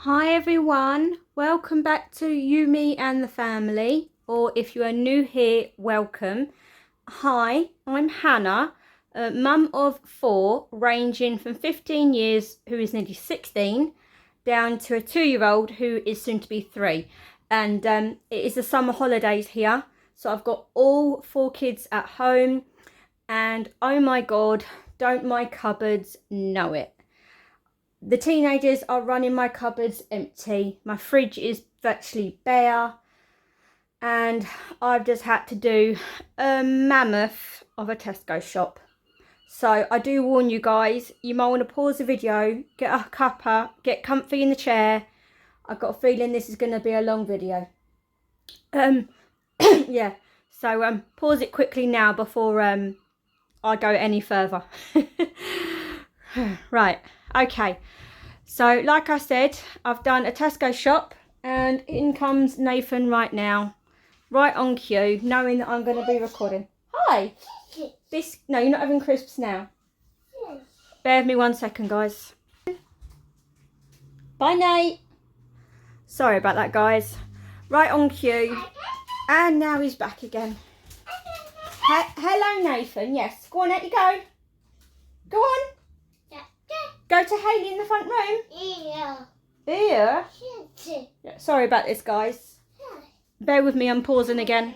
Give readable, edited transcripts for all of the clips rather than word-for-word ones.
Hi everyone, welcome back to You, Me and the Family, or if you are new here, welcome. Hi, I'm Hannah, mum of 4, ranging from 15 years, who is nearly 16, down to a 2-year-old who is soon to be 3. And it is the summer holidays here, so I've got all 4 kids at home, and oh my god, don't my cupboards know it. The teenagers are running my cupboards empty. My fridge is virtually bare. And I've just had to do a mammoth of a Tesco shop. So I do warn you guys, you might want to pause the video, get a cuppa, get comfy in the chair. I've got a feeling this is going to be a long video. Yeah, so pause it quickly now before I go any further. Right, okay. So like I said, I've done a Tesco shop and in comes Nathan right now, right on cue, knowing that I'm going to be recording. Hi! No, you're not having crisps now. Bear with me 1 second, guys. Bye, Nate. Sorry about that, guys. Right on cue. And now he's back again. Hello, Nathan. Yes, go on, let you go. Go on. Go to Hayley in the front room? Here? Yeah, sorry about this, guys. Bear with me, I'm pausing again.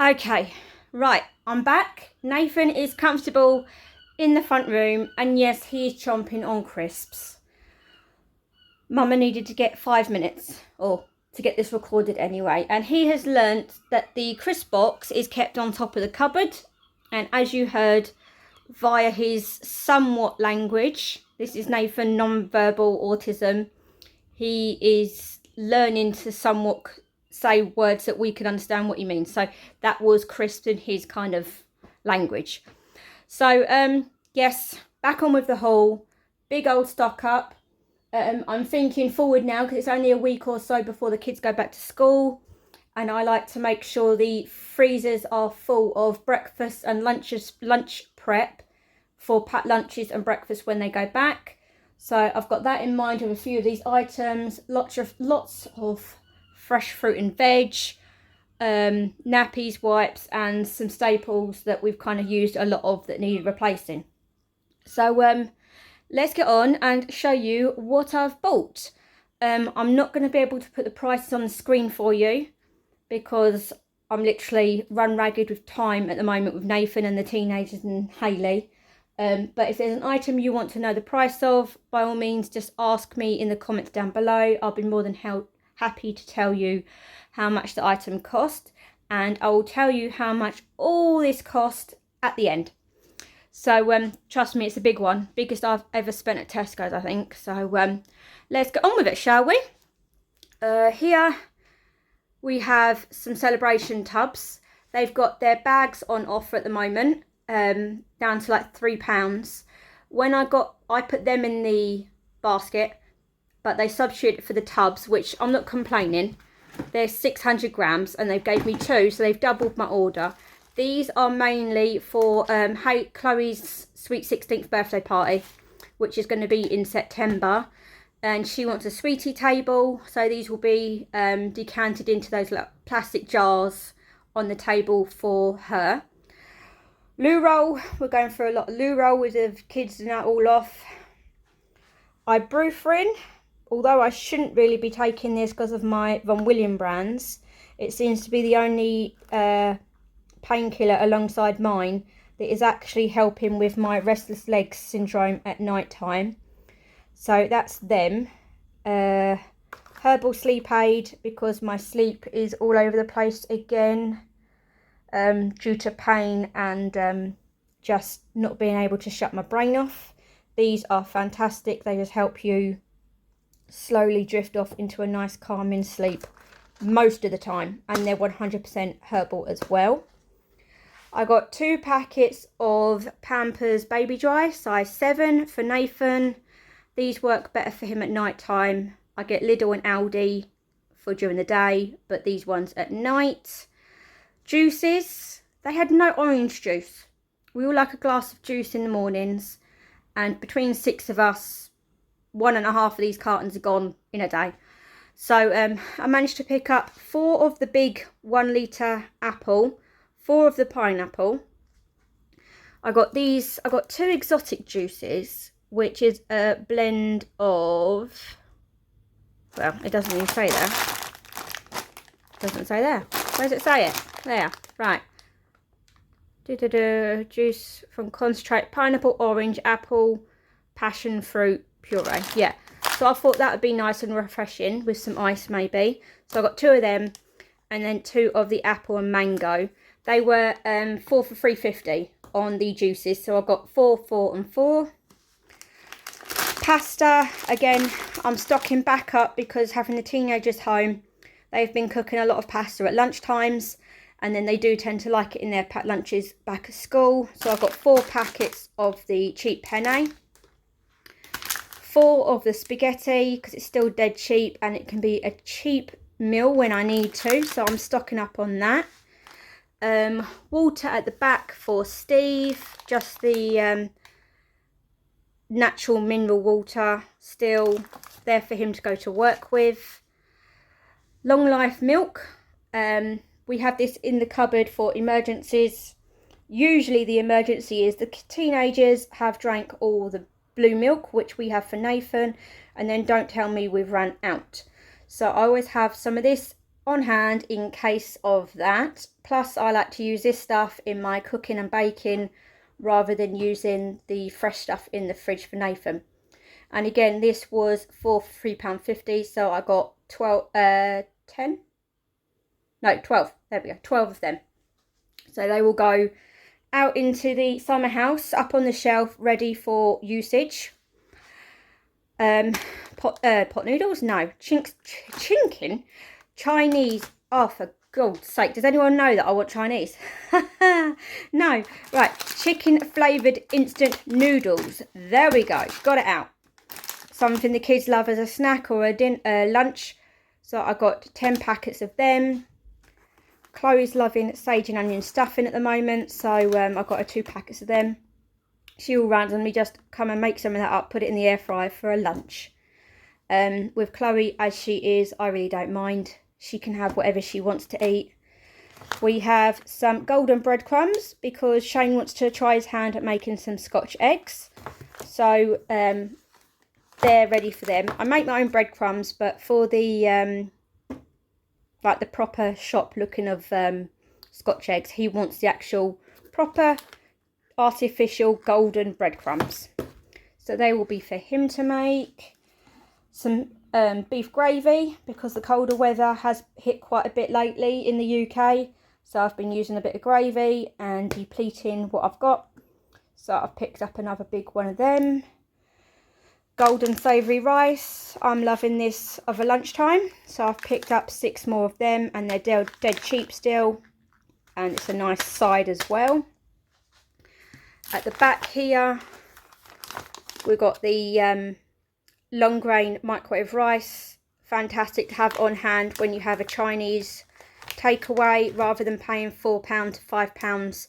Okay, right, I'm back. Nathan is comfortable in the front room, and yes, he is chomping on crisps. Mama needed to get 5 minutes, or to get this recorded anyway, and he has learnt that the crisp box is kept on top of the cupboard, and as you heard, via his somewhat language. This is Nathan non-verbal autism. He is learning to somewhat say words that we can understand what he means. So that was crisp in his kind of language. So yes, back on with the haul. Big old stock up. I'm thinking forward now because it's only a week or so before the kids go back to school. And I like to make sure the freezers are full of breakfast and lunch prep for packed lunches and breakfast when they go back. So I've got that in mind with a few of these items. Lots of fresh fruit and veg, nappies, wipes, and some staples that we've kind of used a lot of that needed replacing. So let's get on and show you what I've bought. I'm not going to be able to put the prices on the screen for you because I'm literally run ragged with time at the moment with Nathan and the teenagers and Hayley. But if there's an item you want to know the price of, by all means, just ask me in the comments down below. I'll be more than happy to tell you how much the item cost. And I will tell you how much all this cost at the end. So trust me, it's a big one. Biggest I've ever spent at Tesco's, I think. So let's get on with it, shall we? Here we have some celebration tubs. They've got their bags on offer at the moment, down to like £3. When I put them in the basket, but they substituted for the tubs, which I'm not complaining. They're 600 grams and they gave me 2, so they've doubled my order. These are mainly for Chloe's sweet 16th birthday party, which is going to be in September. And she wants a sweetie table, so these will be decanted into those little plastic jars on the table for her. Loo roll, we're going for a lot of loo roll with the kids and that all off. Ibuprofen, although I shouldn't really be taking this because of my Von William brands, it seems to be the only painkiller alongside mine that is actually helping with my restless legs syndrome at night time. So that's them. Herbal sleep aid because my sleep is all over the place again due to pain and just not being able to shut my brain off. These are fantastic. They just help you slowly drift off into a nice calming sleep most of the time, and they're 100% herbal as well. I got 2 packets of Pampers Baby Dry size 7 for Nathan. These work better for him at night time. I get Lidl and Aldi for during the day, but these ones at night. Juices, they had no orange juice. We all like a glass of juice in the mornings, and between 6 of us, 1.5 of these cartons are gone in a day. So I managed to pick up 4 of the big 1 litre apple, 4 of the pineapple. I got 2 exotic juices, which is a blend of, well, it doesn't even say there. It doesn't say there. Where does it say it? There, right. Juice from concentrate, pineapple, orange, apple, passion fruit puree. Yeah, so I thought that would be nice and refreshing with some ice maybe. So I got 2 of them, and then 2 of the apple and mango. They were 4 for $3.50 on the juices, so I got 4, 4 and 4. Pasta, again, I'm stocking back up because having the teenagers home, they've been cooking a lot of pasta at lunchtimes, and then they do tend to like it in their packed lunches back at school. So I've got 4 packets of the cheap penne, 4 of the spaghetti, because it's still dead cheap and it can be a cheap meal when I need to, so I'm stocking up on that. Water at the back for Steve, just the natural mineral water, still there for him to go to work with. Long life milk, we have this in the cupboard for emergencies. Usually the emergency is the teenagers have drank all the blue milk, which we have for Nathan, and then don't tell me we've run out. So I always have some of this on hand in case of that. Plus I like to use this stuff in my cooking and baking rather than using the fresh stuff in the fridge for Nathan. And again, this was for £3.50, so I got 12 there we go, 12 of them. So they will go out into the summer house, up on the shelf, ready for usage. Pot noodles? No. Chinking? Chinese. Oh, for God's sake. Does anyone know that I want Chinese? No. Right. Chicken flavoured instant noodles. There we go. Got it out. Something the kids love as a snack or a lunch. So I got 10 packets of them. Chloe's loving sage and onion stuffing at the moment, so I got 2 packets of them. She will randomly just come and make some of that up, put it in the air fryer for a lunch. With Chloe, as she is, I really don't mind. She can have whatever she wants to eat. We have some golden breadcrumbs because Shane wants to try his hand at making some Scotch eggs. So they're ready for them. I make my own breadcrumbs, but for the like the proper shop looking of Scotch eggs, he wants the actual proper artificial golden breadcrumbs. So they will be for him to make. Some beef gravy, because the colder weather has hit quite a bit lately in the UK. So I've been using a bit of gravy and depleting what I've got. So I've picked up another big one of them. Golden savoury rice. I'm loving this over lunchtime. So I've picked up 6 more of them, and they're dead cheap still. And it's a nice side as well. At the back here, we've got the long grain microwave rice. Fantastic to have on hand when you have a Chinese takeaway, rather than paying £4 to £5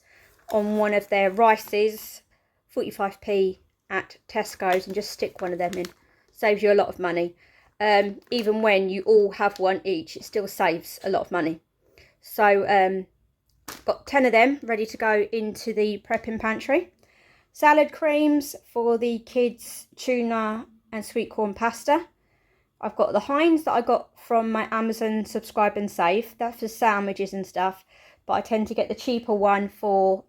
on one of their rices. 45p at Tesco's, and just stick one of them in. Saves you a lot of money. Even when you all have one each, it still saves a lot of money. So got 10 of them ready to go into the prepping pantry. Salad creams for the kids, tuna and sweet corn pasta. I've got the Heinz that I got from my Amazon Subscribe and Save. That's for sandwiches and stuff, but I tend to get the cheaper one for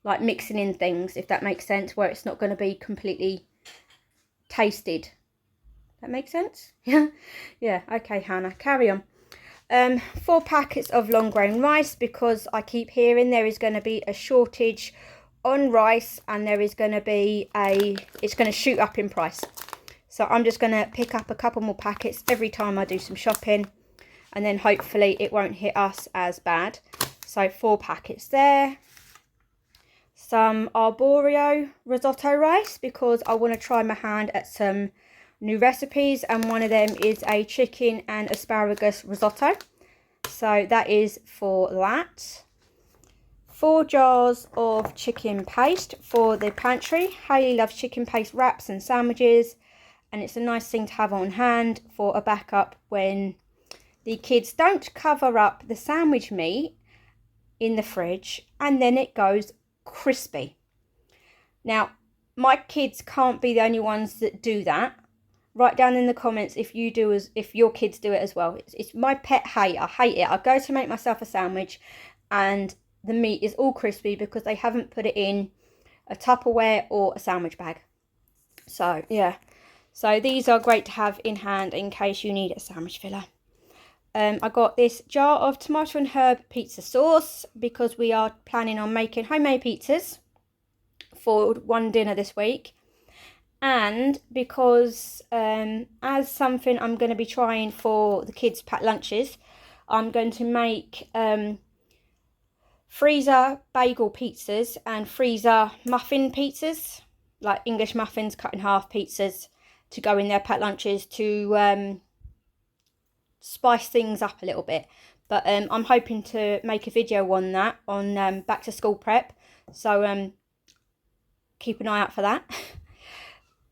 like mixing in things, if that makes sense, where it's not going to be completely tasted. That makes sense? Yeah. Yeah, okay, Hannah, carry on. 4 packets of long grain rice, because I keep hearing there is going to be a shortage on rice, and there is going to be it's going to shoot up in price. So I'm just going to pick up a couple more packets every time I do some shopping, and then hopefully it won't hit us as bad. So 4 packets there. Some arborio risotto rice, because I want to try my hand at some new recipes, and one of them is a chicken and asparagus risotto. So that is for that. 4 jars of chicken paste for the pantry. Hayley loves chicken paste wraps and sandwiches. and it's a nice thing to have on hand for a backup when the kids don't cover up the sandwich meat in the fridge and then it goes crispy. Now, my kids can't be the only ones that do that. Write down in the comments if your kids do it as well. It's my pet hate. I hate it. I go to make myself a sandwich and the meat is all crispy because they haven't put it in a Tupperware or a sandwich bag. So yeah, so these are great to have in hand in case you need a sandwich filler. I got this jar of tomato and herb pizza sauce because we are planning on making homemade pizzas for one dinner this week, and because as something I'm going to be trying for the kids' packed lunches, I'm going to make freezer bagel pizzas and freezer muffin pizzas, like English muffins cut in half pizzas, to go in their packed lunches to spice things up a little bit. But I'm hoping to make a video on that on back to school prep, so keep an eye out for that.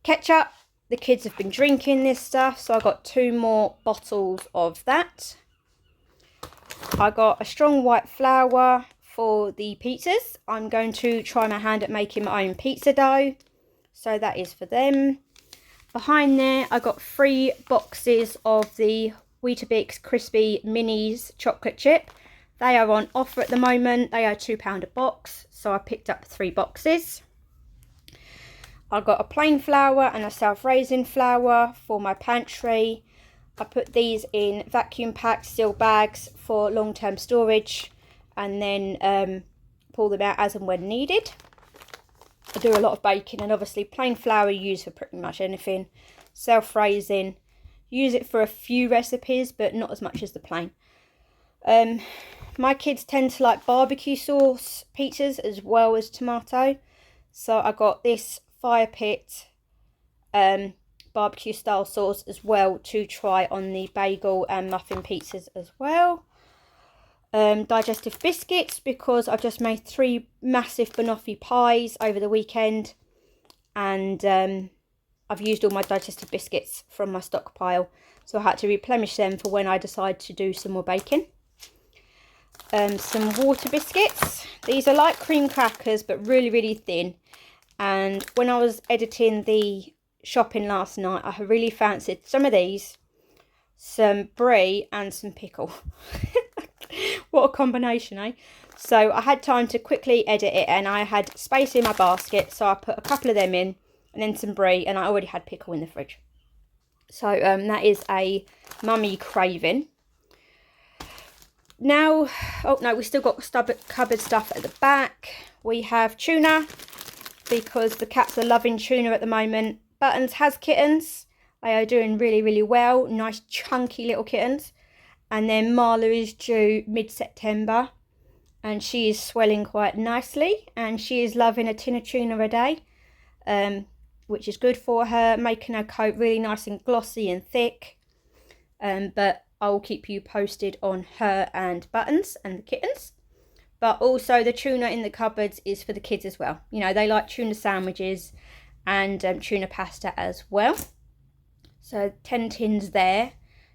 Ketchup, the kids have been drinking this stuff, so I got 2 more bottles of that. I got a strong white flour for the pizzas. I'm going to try my hand at making my own pizza dough, so that is for them. Behind there I got 3 boxes of the Weetabix Crispy Minis chocolate chip. They are on offer at the moment. They are £2 a box, so I picked up 3 boxes. I got a plain flour and a self-raising flour for my pantry. I put these in vacuum packed sealed bags for long-term storage, and then pull them out as and when needed. I do a lot of baking, and obviously plain flour you use for pretty much anything. Self-raising, use it for a few recipes, but not as much as the plain. My kids tend to like barbecue sauce pizzas as well as tomato, so I got this fire pit barbecue style sauce as well to try on the bagel and muffin pizzas as well. Digestive biscuits, because I've just made 3 massive banoffee pies over the weekend, and I've used all my digestive biscuits from my stockpile, so I had to replenish them for when I decide to do some more baking. Some water biscuits. These are like cream crackers but really thin, and when I was editing the shopping last night I really fancied some of these, some brie and some pickle. What a combination, eh? So I had time to quickly edit it, and I had space in my basket, so I put a couple of them in, and then some brie, and I already had pickle in the fridge. So that is a mummy craving. Now, oh no, we still got cupboard stuff at the back. We have tuna, because the cats are loving tuna at the moment. Buttons has kittens. They are doing really well. Nice chunky little kittens. And then Marla is due mid-September, and she is swelling quite nicely, and she is loving a tin of tuna a day, which is good for her, making her coat really nice and glossy and thick. But I'll keep you posted on her and Buttons and the kittens. But also the tuna in the cupboards is for the kids as well. You know, they like tuna sandwiches and tuna pasta as well. So 10 tins there.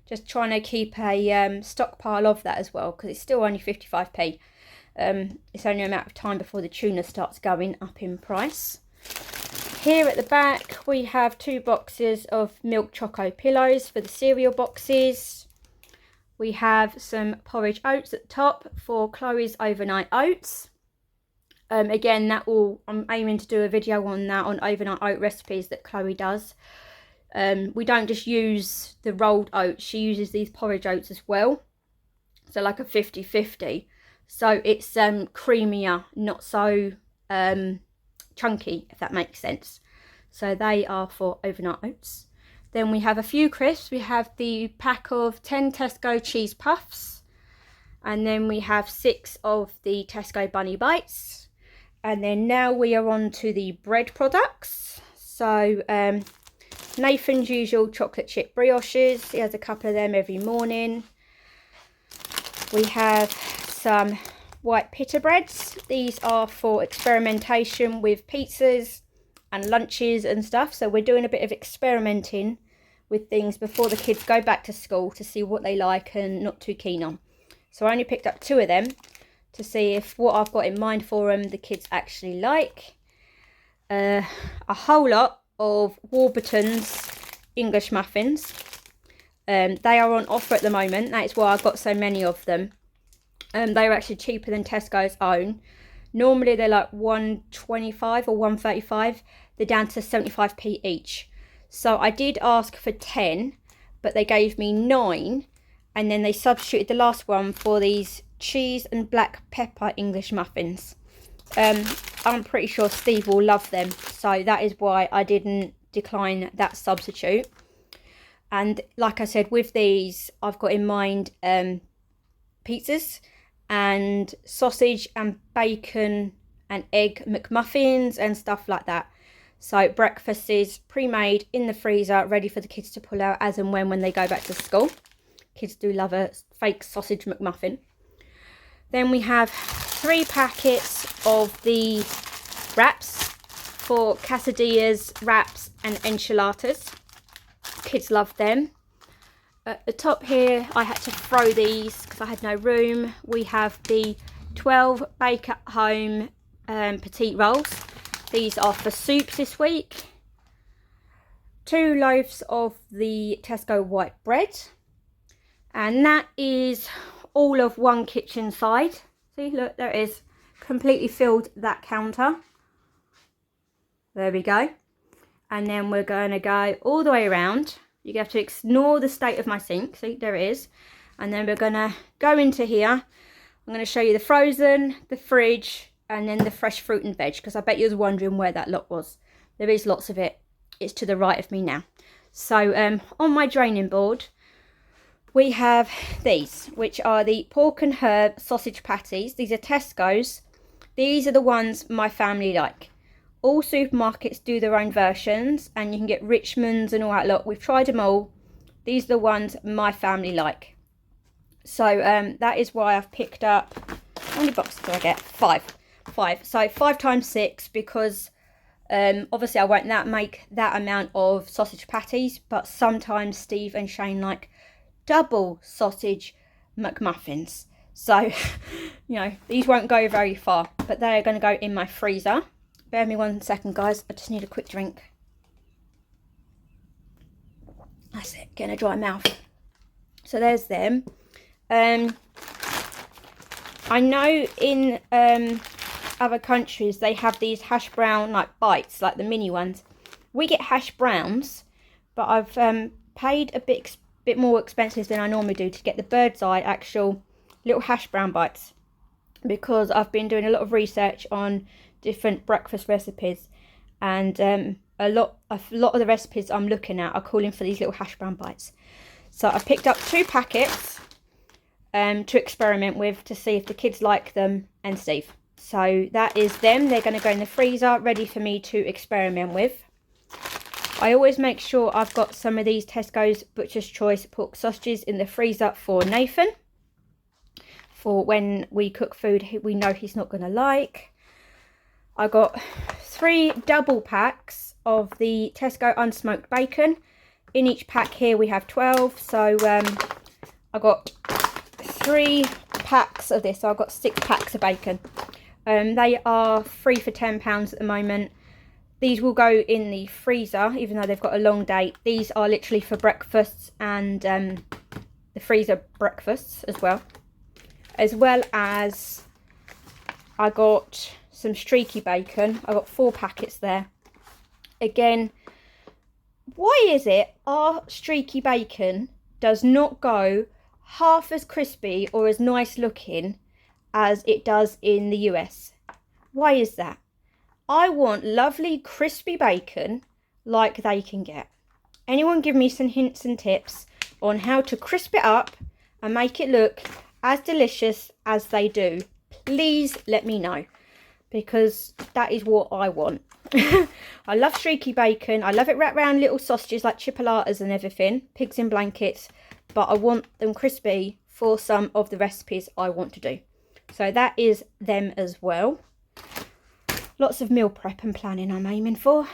Just trying to keep a stockpile of that as well, because it's still only 55p. It's only a matter of time before the tuna starts going up in price. Here at the back we have 2 boxes of milk choco pillows for the cereal boxes. We have some porridge oats at the top for Chloe's overnight oats. Again, I'm aiming to do a video on that, on overnight oat recipes that Chloe does. We don't just use the rolled oats, she uses these porridge oats as well, so like a 50-50, so it's creamier, not so chunky, if that makes sense. So they are for overnight oats. Then we have a few crisps. We have the pack of 10 Tesco cheese puffs, and then we have 6 of the Tesco bunny bites, and then now we are on to the bread products. So Nathan's usual chocolate chip brioches, he has a couple of them every morning. We have some white pita breads. These are for experimentation with pizzas and lunches and stuff. So we're doing a bit of experimenting with things before the kids go back to school to see what they like and not too keen on. So I only picked up 2 of them to see if what I've got in mind for them the kids actually like. A whole lot of Warburton's English muffins. They are on offer at the moment. That is why I've got so many of them. They are actually cheaper than Tesco's own. Normally they're like £1.25 or £1.35. They're down to 75p each. So I did ask for 10, but they gave me 9. And then they substituted the last one for these cheese and black pepper English muffins. I'm pretty sure Steve will love them. So that is why I didn't decline that substitute. And like I said, with these, I've got in mind pizzas and sausage and bacon and egg McMuffins and stuff like that. So breakfast is pre-made in the freezer, ready for the kids to pull out as and when they go back to school. Kids do love a fake sausage McMuffin. Then we have 3 packets of the wraps for quesadillas, wraps and enchiladas. Kids love them. At the top here, I had to throw these because I had no room. We have the 12 bake at home petite rolls. These are for soups this week. 2 loaves of the Tesco white bread. And that is all of one kitchen side. See, look, there it is. Completely filled that counter. There we go. And then we're going to go all the way around. You have to ignore the state of my sink. See, there it is. And then we're going to go into here. I'm going to show you the frozen, the fridge, and then the fresh fruit and veg. Because I bet you're wondering where that lot was. There is lots of it. It's to the right of me now. So on my draining board, we have these, which are the pork and herb sausage patties. These are Tesco's. These are the ones my family like. All supermarkets do their own versions, and you can get Richmond's and all that lot. We've tried them all. These are the ones my family like. So that is why I've picked up, how many boxes do I get? 5. So 5 times 6, because obviously I won't make that amount of sausage patties, but sometimes Steve and Shane like double sausage McMuffins. So, you know, these won't go very far, but they're going to go in my freezer. Bear me 1 second, guys. I just need a quick drink. That's it. Getting a dry mouth. So there's them. I know in other countries they have these hash brown like bites, like the mini ones. We get hash browns, but I've paid a bit more expensive than I normally do to get the bird's eye actual little hash brown bites, because I've been doing a lot of research on different breakfast recipes, and a lot of the recipes I'm looking at are calling for these little hash brown bites. So I picked up 2 packets to experiment with, to see if the kids like them and Steve. So that is them. They're going to go in the freezer, ready for me to experiment with. I always make sure I've got some of these Tesco's Butcher's Choice pork sausages in the freezer for Nathan, for when we cook food we know he's not going to like. I got 3 double packs of the Tesco unsmoked bacon. In each pack here we have 12. So I got 3 packs of this. So I've got 6 packs of bacon. They are free for £10 at the moment. These will go in the freezer, even though they've got a long date. These are literally for breakfasts and the freezer breakfasts as well. As well as I got some streaky bacon. I got 4 packets there. Again, why is it our streaky bacon does not go half as crispy or as nice looking as it does in the US? Why is that? I want lovely crispy bacon like they can get. Anyone give me some hints and tips on how to crisp it up and make it look as delicious as they do? Please let me know, because that is what I want. I love streaky bacon. I love it wrapped around little sausages like chipolatas and everything, pigs in blankets, but I want them crispy for some of the recipes I want to do. So that is them as well. Lots of meal prep and planning I'm aiming for.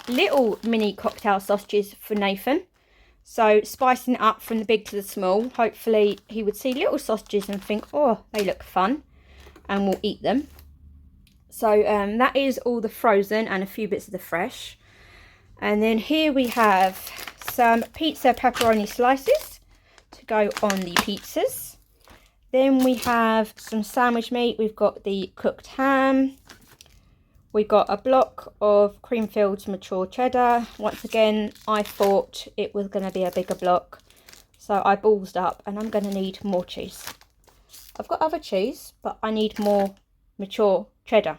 Little mini cocktail sausages for Nathan. So spicing it up from the big to the small. Hopefully he would see little sausages and think, oh, they look fun, and we'll eat them. So that is all the frozen and a few bits of the fresh. And then here we have some pizza pepperoni slices to go on the pizzas. Then we have some sandwich meat. We've got the cooked ham. We've got a block of Creamfield's mature cheddar. Once again, I thought it was going to be a bigger block, so I ballsed up, and I'm going to need more cheese. I've got other cheese, but I need more mature cheddar.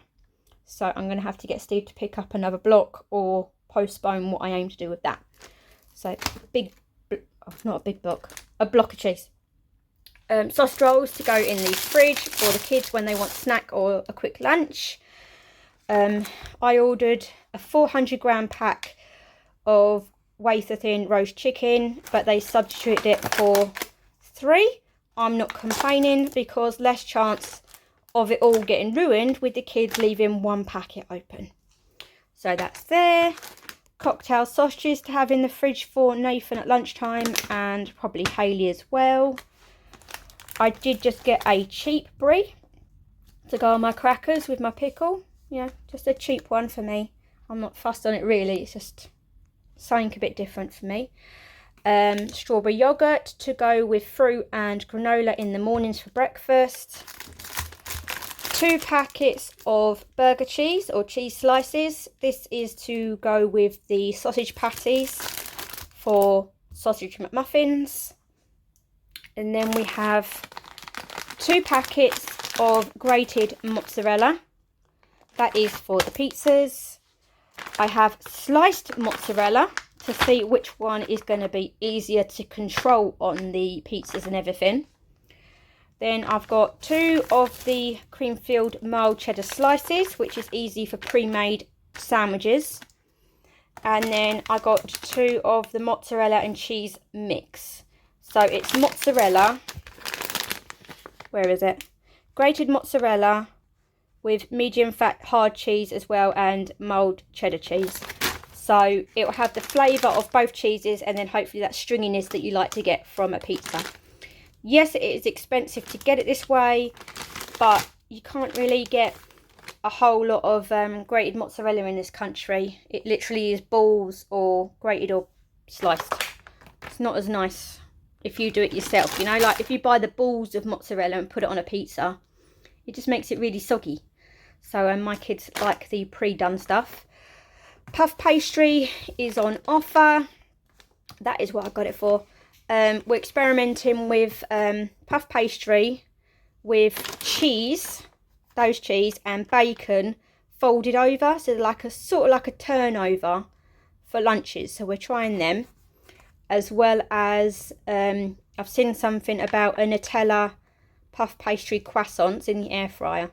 So I'm going to have to get Steve to pick up another block or postpone what I aim to do with that. So not a big block, a block of cheese. Sausage rolls to go in the fridge for the kids when they want a snack or a quick lunch. I ordered a 400-gram pack of wafer thin roast chicken, but they substituted it for 3. I'm not complaining, because less chance of it all getting ruined with the kids leaving one packet open. So that's there. Cocktail sausages to have in the fridge for Nathan at lunchtime, and probably Hayley as well. I did just get a cheap brie to go on my crackers with my pickle. Yeah, just a cheap one for me. I'm not fussed on it really. It's just something a bit different for me. Strawberry yogurt to go with fruit and granola in the mornings for breakfast. 2 packets of burger cheese or cheese slices. This is to go with the sausage patties for sausage McMuffins. And then we have 2 packets of grated mozzarella. That is for the pizzas. I have sliced mozzarella to see which one is going to be easier to control on the pizzas and everything. Then I've got 2 of the Creamfield mild cheddar slices, which is easy for pre-made sandwiches. And then I got 2 of the mozzarella and cheese mix. So it's mozzarella, where is it? Grated mozzarella with medium fat hard cheese as well, and mild cheddar cheese. So it will have the flavour of both cheeses, and then hopefully that stringiness that you like to get from a pizza. Yes, it is expensive to get it this way, but you can't really get a whole lot of grated mozzarella in this country. It literally is balls or grated or sliced. It's not as nice if you do it yourself, you know, like if you buy the balls of mozzarella and put it on a pizza, it just makes it really soggy. So my kids like the pre-done stuff. Puff pastry is on offer. That is what I got it for. We're experimenting with puff pastry with cheese, those cheese and bacon folded over, so like a sort of like a turnover for lunches. So we're trying them, as well as I've seen something about a Nutella puff pastry croissants in the air fryer.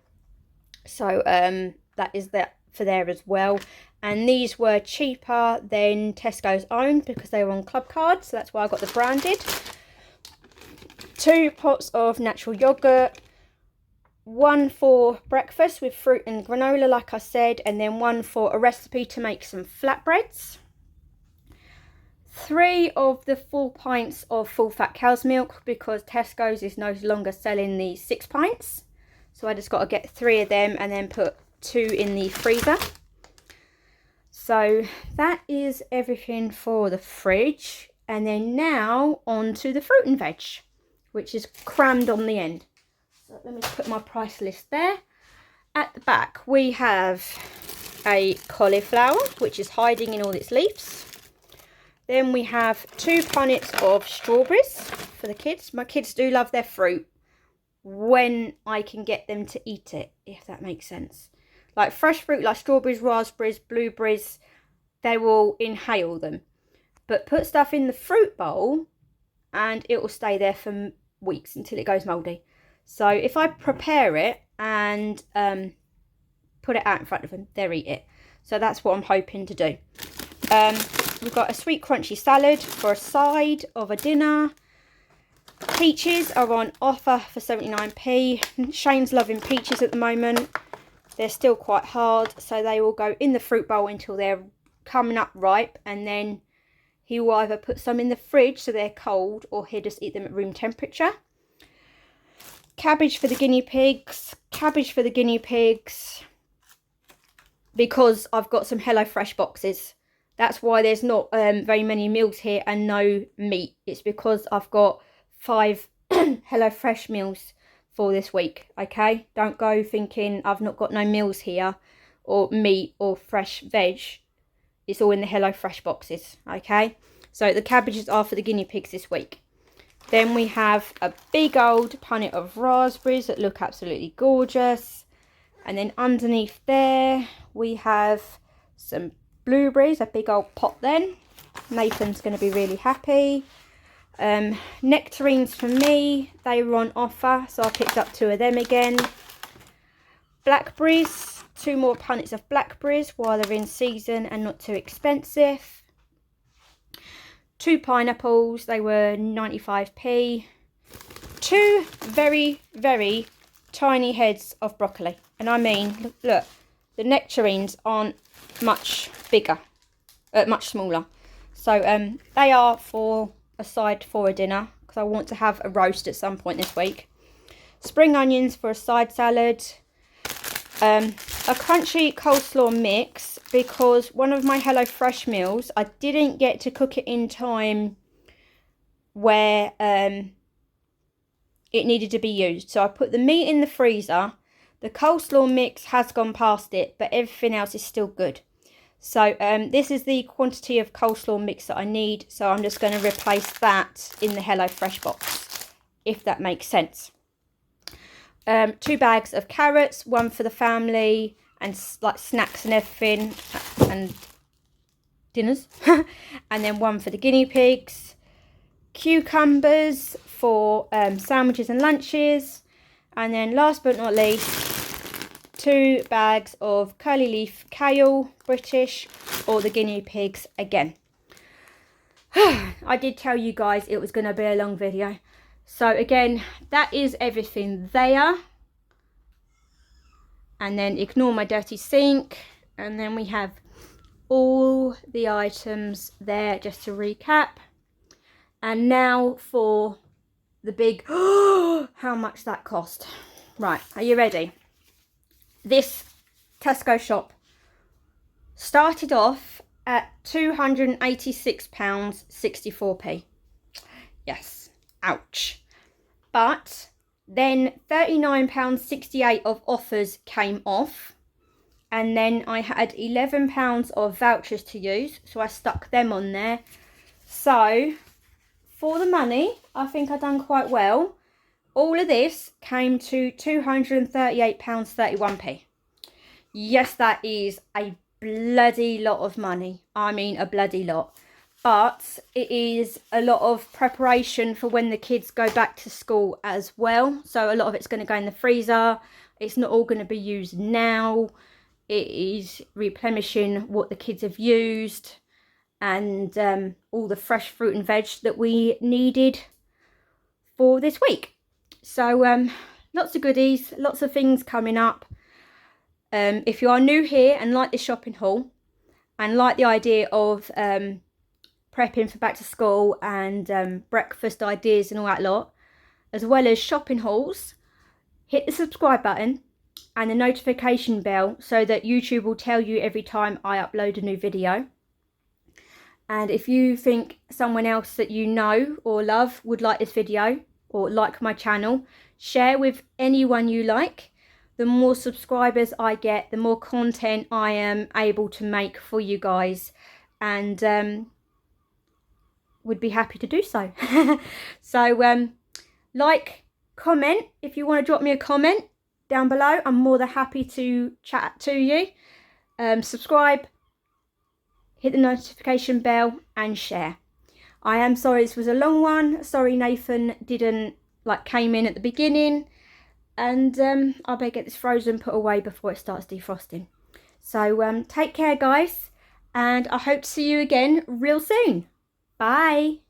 So that is that for there as well. And these were cheaper than Tesco's own because they were on club cards, so that's why I got the branded. 2 pots of natural yogurt, 1 for breakfast with fruit and granola like I said, and then 1 for a recipe to make some flatbreads. 3 of the 4 pints of full fat cow's milk because Tesco's is no longer selling the 6 pints. So I just got to get 3 of them and then put 2 in the freezer. So that is everything for the fridge. And then now on to the fruit and veg, which is crammed on the end. So let me put my price list there. At the back we have a cauliflower, which is hiding in all its leaves. Then we have 2 punnets of strawberries for the kids. My kids do love their fruit when I can get them to eat it, if that makes sense. Like fresh fruit like strawberries, raspberries, blueberries, they will inhale them. But put stuff in the fruit bowl and it will stay there for weeks until it goes mouldy. So if I prepare it and put it out in front of them, they'll eat it. So that's what I'm hoping to do. We've got a sweet crunchy salad for a side of a dinner. Peaches are on offer for 79p. Shane's loving peaches at the moment. they're still quite hard, so they will go in the fruit bowl until they're coming up ripe, and then he will either put some in the fridge so they're cold, or he'll just eat them at room temperature. Cabbage for the guinea pigs. Cabbage for the guinea pigs because I've got some HelloFresh boxes. That's why there's not very many meals here and no meat. It's because I've got 5 HelloFresh meals for this week, okay? Don't go thinking I've not got no meals here or meat or fresh veg. It's all in the HelloFresh boxes, okay? So the cabbages are for the guinea pigs this week. Then we have a big old punnet of raspberries that look absolutely gorgeous. And then underneath there, we have some blueberries, a big old pot then. Nathan's going to be really happy. Nectarines for me, they were on offer, so I picked up 2 of them again. Blackberries, 2 more punnets of blackberries while they're in season and not too expensive. 2 pineapples, they were 95p. 2 very, very tiny heads of broccoli. And I mean, look, the nectarines aren't much bigger, much smaller. So they are for a side for a dinner, because I want to have a roast at some point this week. Spring onions for a side salad. A crunchy coleslaw mix, because one of my HelloFresh meals, I didn't get to cook it in time where it needed to be used. So I put the meat in the freezer. The coleslaw mix has gone past it, but everything else is still good. So this is the quantity of coleslaw mix that I need. So I'm just going to replace that in the HelloFresh box, if that makes sense. 2 bags of carrots, 1 for the family and like snacks and everything and dinners. And then 1 for the guinea pigs. Cucumbers for sandwiches and lunches. And then last but not least, 2 bags of curly leaf kale, British, or the guinea pigs again. I did tell you guys it was going to be a long video. So again, that is everything there. And then ignore my dirty sink. And then we have all the items there, just to recap. And now for the big, how much that cost. Right, are you ready? This Tesco shop started off at £286.64p. Yes, ouch. But then £39.68 of offers came off. And then I had £11 of vouchers to use, so I stuck them on there. So for the money, I think I've done quite well. All of this came to £238.31p. Yes, that is a bloody lot of money. I mean, a bloody lot. But it is a lot of preparation for when the kids go back to school as well. So a lot of it's going to go in the freezer. It's not all going to be used now. It is replenishing what the kids have used. And all the fresh fruit and veg that we needed for this week. So lots of goodies, lots of things coming up. If you are new here and like this shopping haul and like the idea of prepping for back to school and breakfast ideas and all that lot, as well as shopping hauls, hit the subscribe button and the notification bell so that YouTube will tell you every time I upload a new video. And if you think someone else that you know or love would like this video or like my channel, share with anyone you like. The more subscribers I get, the more content I am able to make for you guys, and would be happy to do so. So like, comment if you want to drop me a comment down below. I'm more than happy to chat to you. Subscribe, hit the notification bell and share. I am sorry this was a long one. Sorry Nathan didn't came in at the beginning, and I better get this frozen put away before it starts defrosting. So take care guys, and I hope to see you again real soon. Bye.